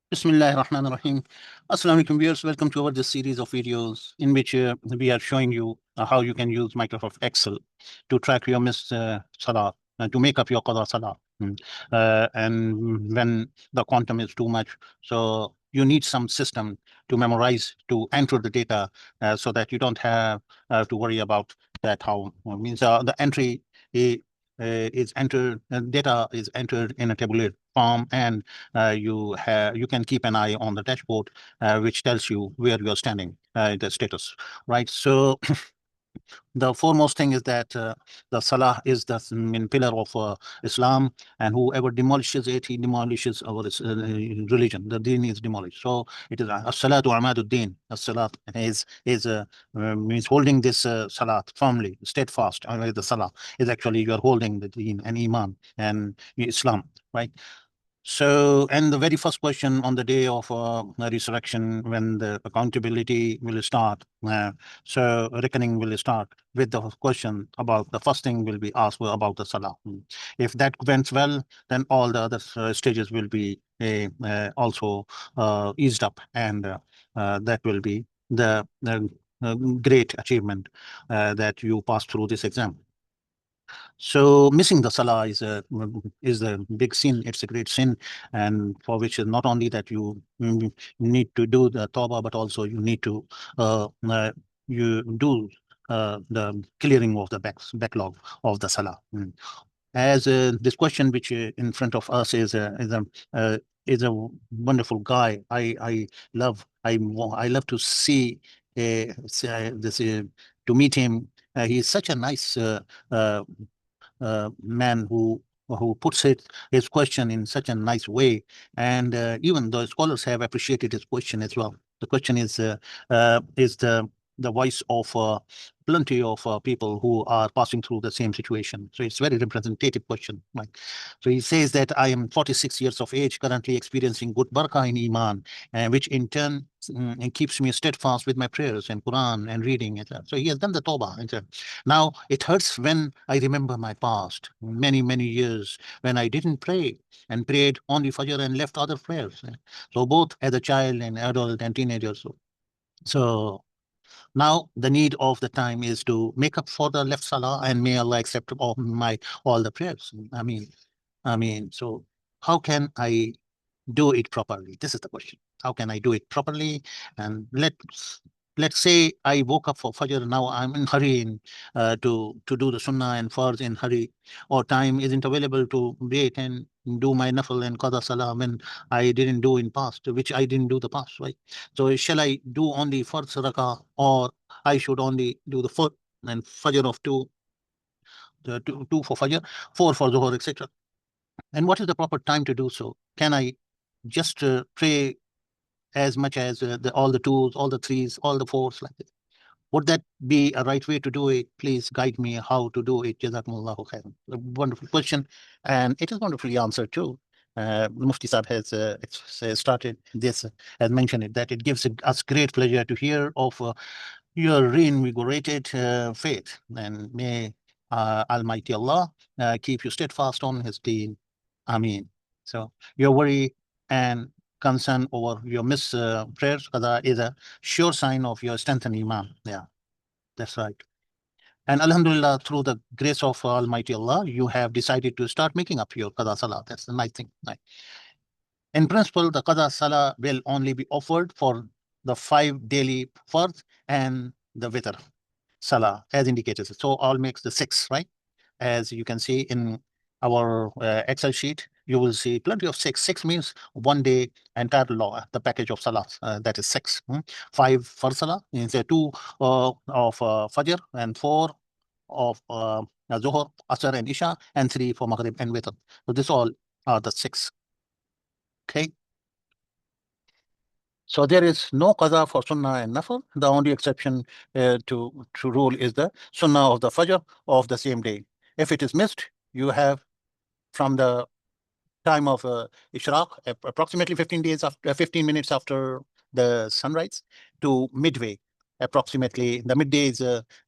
Bismillah ar-Rahman ar-Rahim. Assalamu alaikum viewers. Welcome to our this series of videos in which we are showing you how you can use Microsoft Excel to track your missed salah, to make up your qada salah. And when the quantum is too much, so you need some system to memorize, to enter the data so that you don't have to worry about that how means the entry is entered, data is entered in a tabular form, and you can keep an eye on the dashboard, which tells you where you're standing, the status, right? So the foremost thing is that the Salah is the main pillar of Islam, and whoever demolishes it, he demolishes our religion. The deen is demolished. So it is as-salatu amaduddin. As-salat means holding this salat firmly, steadfast. The Salah is actually you are holding the deen and iman and Islam, right? So, and the very first question on the day of resurrection, when the accountability will start, so reckoning will start with the question about the first thing will be asked about the salah. If that went well, then all the other stages will be also eased up, and that will be the great achievement that you pass through this exam. So missing the salah is a big sin. It's a great sin, and for which is not only that you need to do the tawbah, but also you need to you do the clearing of the backlog of the salah. As this question which in front of us is a wonderful guy. I love to see this to meet him. He's such a nice uh, man who puts his question in such a nice way, and even the scholars have appreciated his question as well. The question is the voice of plenty of people who are passing through the same situation. So it's very representative question. Right? So he says that I am 46 years of age, currently experiencing good barakah in Iman, which in turn keeps me steadfast with my prayers and Quran and reading it. So he has done the Tawbah. Now it hurts when I remember my past, many years when I didn't pray and prayed only Fajr and left other prayers. So both as a child and adult and teenager. So now the need of the time is to make up for the left salah, and may Allah accept all the prayers. So how can I do it properly? This is the question. How can I do it properly? And let's say I woke up for Fajr. Now I'm in hurry to do the Sunnah and Farz in hurry, or time isn't available to wait and do my Nafil and Qadha Salah when I didn't do in past, which I didn't do the past, right? So shall I do only Farz Rakah, or I should only do the four and Fajr of two, the two for Fajr, four for Zuhur, etc. And what is the proper time to do so? Can I just pray as much as all the twos, all the threes, all the fours like this? Would that be a right way to do it? Please guide me how to do it. Jazakumullahu khairan. A wonderful question, and it is wonderfully answered too. Mufti Saab has started this, has mentioned it, that it gives us great pleasure to hear of your reinvigorated faith. And may Almighty Allah keep you steadfast on His deen. Ameen. So your worry and concern over your missed prayers qada is a sure sign of your strength and iman. Yeah, that's right. And Alhamdulillah, through the grace of Almighty Allah, you have decided to start making up your qada salah. That's the nice thing. Right. In principle, the qada salah will only be offered for the 5 daily farz and the witr salah as indicated. So all makes the 6, right? As you can see in our Excel sheet, you will see plenty of 6. 6 means 1 day entire law, the package of salahs, that is 6. 5 for salah means 2 of Fajr, and 4 of Zuhur, Asr and Isha, and 3 for Maghrib and Witr. So this all are the 6. Okay. So there is no qada for sunnah and nafil. The only exception to rule is the sunnah of the fajr of the same day. If it is missed, you have from the time of ishraq, approximately 15 days after 15 minutes after the sunrise, to midway. approximately the midday is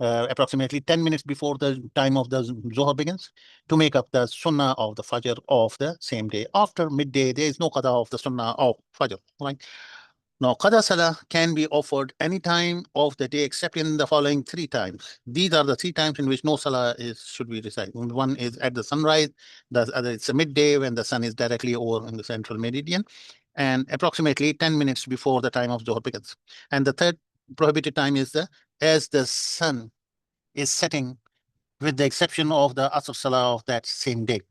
approximately 10 minutes before the time of the Zohar begins, to make up the Sunnah of the Fajr of the same day. After midday, there is no Qada of the Sunnah of Fajr. Right? Now, Qada Salah can be offered any time of the day except in the following 3 times. These are the 3 times in which no Salah should be recited. One is at the sunrise, the other it's a midday when the sun is directly over in the central meridian, and approximately 10 minutes before the time of Zohar begins. And the third prohibited time is as the sun is setting, with the exception of the Asr Salah of that same day,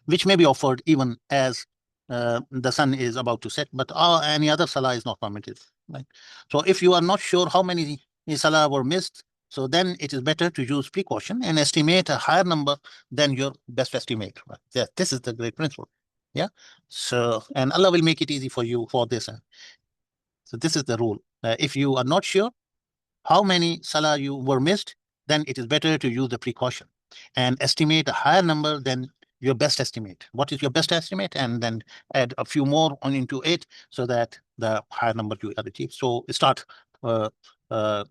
which may be offered even as the sun is about to set, but any other salah is not permitted. Right? So if you are not sure how many salah were missed, so then it is better to use precaution and estimate a higher number than your best estimate. Right? Yeah, this is the great principle. Yeah. So, and Allah will make it easy for you for this. So this is the rule. If you are not sure how many salah you were missed, then it is better to use the precaution and estimate a higher number than your best estimate. What is your best estimate? And then add a few more on into it so that the higher number you achieve. So start uh, uh,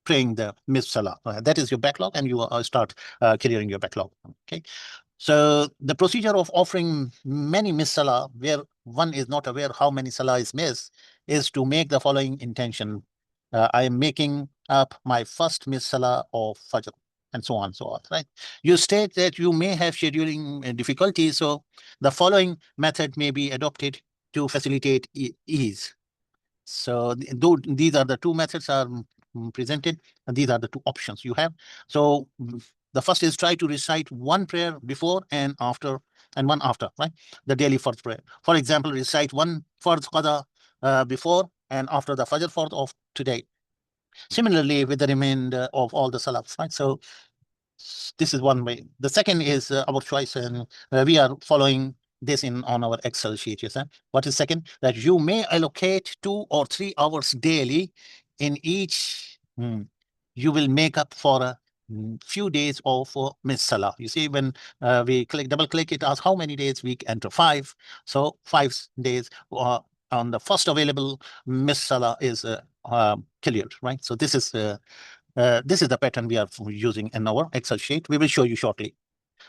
praying the missed salah. That is your backlog, and you start clearing your backlog. Okay. So the procedure of offering many missed salah, where one is not aware how many salah is missed, is to make the following intention. I am making up my first missed salah of Fajr, and so on, so on, right? You state that you may have scheduling difficulties, so the following method may be adopted to facilitate ease. So these are the two methods are presented, and these are the two options you have. So the first is try to recite one prayer before and after, and one after, right? The daily Fard prayer. For example, recite one Fard Qada before and after the Fajr Fard of today. Similarly, with the remainder of all the Salafs, right? So this is one way. The second is our choice, and we are following this in on our Excel sheet. Yes, sir. What is second? That you may allocate 2 or 3 hours daily in each. You will make up for a few days of Miss Salah. You see, when we double click, it asks how many days we enter 5. So 5 days on the first available Miss Salah is cleared, right? So this is the pattern we are using in our Excel sheet. We will show you shortly.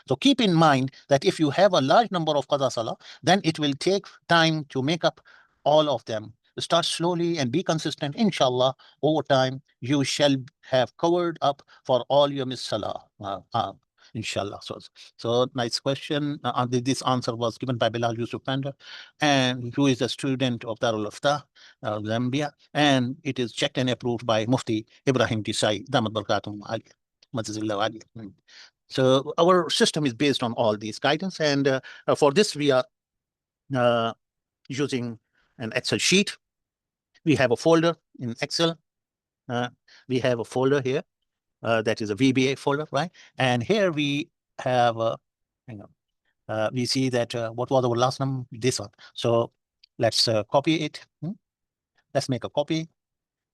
So keep in mind that if you have a large number of Qada Salah, then it will take time to make up all of them. Start slowly and be consistent. Inshallah, over time, you shall have covered up for all your Miss Salah. Inshallah. So nice question. This answer was given by Bilal Yusuf Panda, and who is a student of Darul Ifta, Zambia, and it is checked and approved by Mufti Ibrahim Desai, Damat Barakatum Ali. Mazazillah Ali. So our system is based on all these guidance, and for this we are using an Excel sheet. We have a folder in Excel. We have a folder here that is a VBA folder, right? And here we have hang on. We see that what was our last number? This one. So let's copy it. Let's make a copy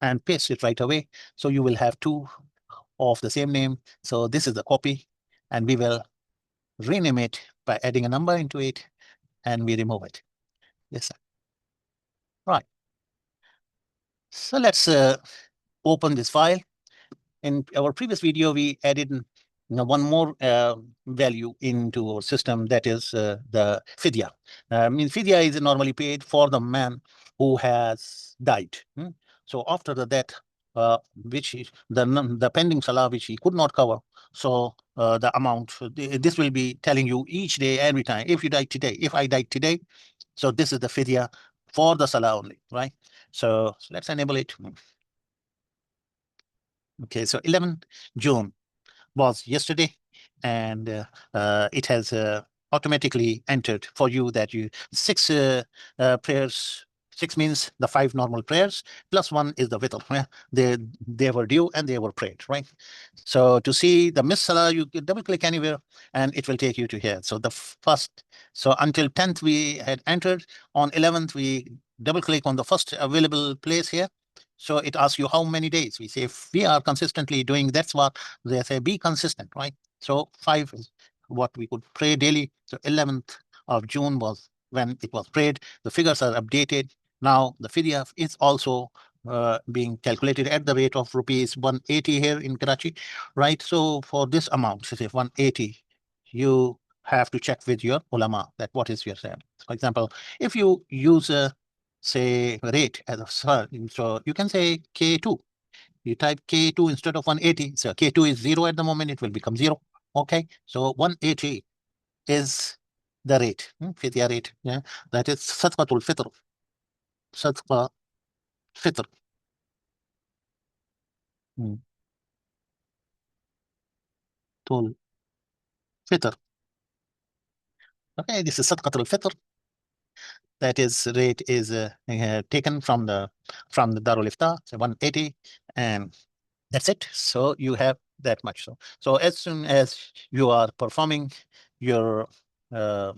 and paste it right away. So you will have 2 of the same name. So this is the copy, and we will rename it by adding a number into it, and we remove it. Yes, sir. Right. So let's open this file. In our previous video, we added one more value into our system, that is the Fidia. Fidia is normally paid for the man who has died. So after the death, which is the pending salah which he could not cover, so the amount, this will be telling you each day, every time. If you die today, if I died today, so this is the Fidia for the salah only, right? So let's enable it. Okay, so 11 June was yesterday, and it has automatically entered for you that you 6 prayers. 6 means the 5 normal prayers plus 1 is the witr. They were due and they were prayed, right? So to see the missed salah, you can double click anywhere and it will take you to here. So the first, so until 10th we had entered. On 11th we double click on the first available place here. So it asks you how many days. We say if we are consistently doing, that's what they say, be consistent, right? So 5 is what we could pray daily. So 11th of June was when it was prayed. The figures are updated. Now the Fidia is also being calculated at the rate of rupees 180 here in Karachi, right? So for this amount, say 180, you have to check with your ulama that what is your say. For example, if you use a say rate as a so you can say K2. You type K2 instead of 180. So K2 is 0 at the moment, it will become 0. Okay, so 180 is the rate, fidya rate. Yeah, that is sadqatul fitr. Sadqa fitr. Tul fitr. Okay, this is sadqatul fitr. That is rate is taken from the Darul Ifta, so 180, and that's it. So you have that much. So as soon as you are performing your uh,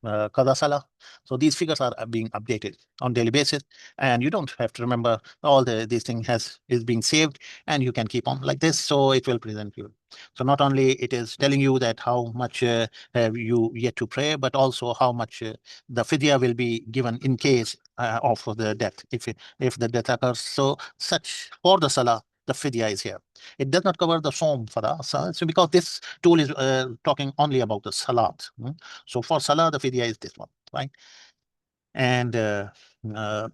qada salah. So these figures are being updated on daily basis, and you don't have to remember all these things is being saved, and you can keep on like this. So it will present you. So not only it is telling you that how much have you yet to pray, but also how much the fidya will be given in case of the death, if the death occurs. So such for the salah, the fidya is here. It does not cover the som for us. So because this tool is talking only about the salat. So for salah, the fidya is this one, right? And uh, uh,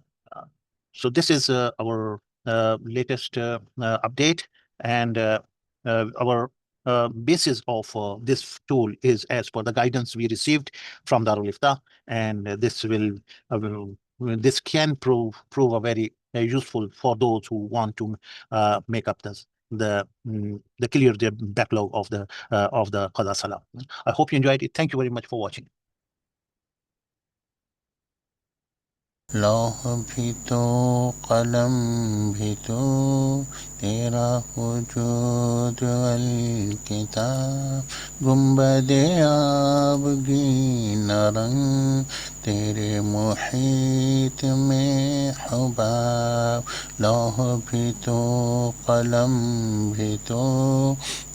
so this is our latest update, and our basis of this tool is as per the guidance we received from Darul Ifta, and this can prove a very useful for those who want to make up the clear the backlog of the Qada Salah. I hope you enjoyed it. Thank you very much for watching. لوح بھی تو قلم بھی تو تیرا وجود الکتاب گنبد آبگین رنگ تیرے محیط میں حباب لوح بھی تو قلم بھی تو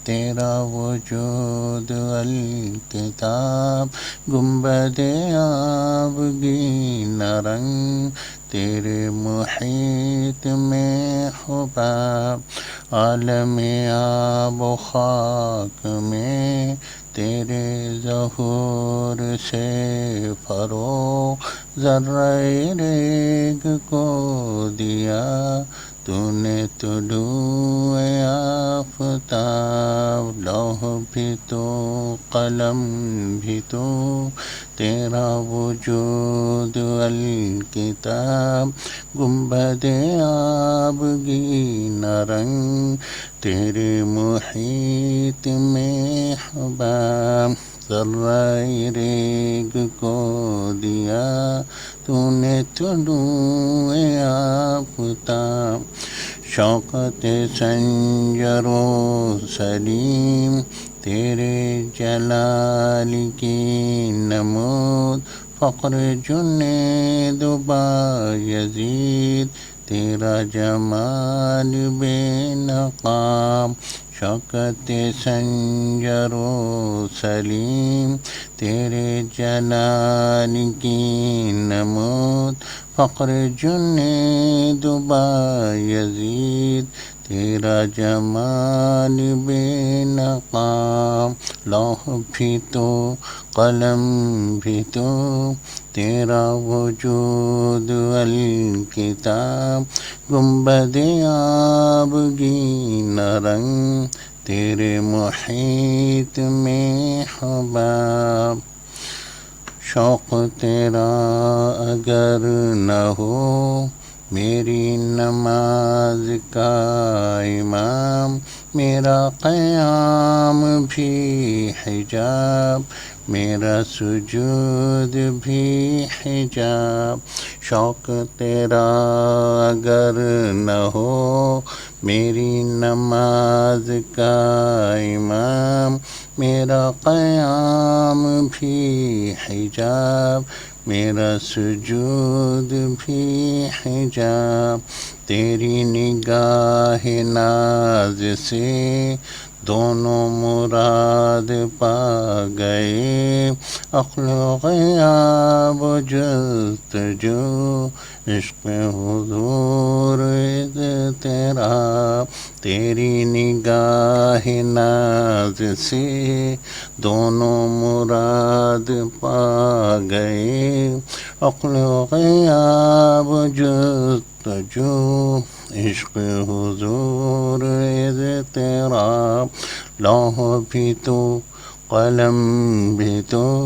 تیرا وجود الکتاب گنبد آبگین رنگ تیرے محیط میں حباب عالم آب و خاک میں تیرے ظہور سے فروغ ذرہ ریگ کو دیا تو نے طلوع آفتاب لوح بھی تو قلم بھی تو تیرا وجود الکتاب گنبد آبگین رنگ تیرے محیط میں حباب ذرہ ریگ کو دیا تو نے طلوع آفتاب شوکت سنجر و سلیم تیرے جلال کی نمود فقر جنید و بایزید تیرا جمال بے نقاب شوکت سنجر و سلیم تیرے جلال کی نمود فقر جنید و بایزید تیرا جمال بے نقاب لوح بھی تو قلم بھی تو تیرا وجود الکتاب گنبد آبگین رنگ تیرے محیط میں حباب شوق تیرا اگر نہ ہو میری نماز کا امام میرا قیام بھی حجاب میرا سجود بھی حجاب شوق تیرا اگر نہ ہو میری نماز کا امام میرا قیام بھی حجاب میرا سجود بھی حجاب تیری نگاہ ناز سے دونوں مراد پا گئے، عقل و غیاب و جستجو، عشق حضور اضطراب، تیری نگاہ ناز سے دونوں مراد پا گئے، عقل و غیاب و جستجو، عشق حضور اضطراب، لوح بھی تو قلم بھی تو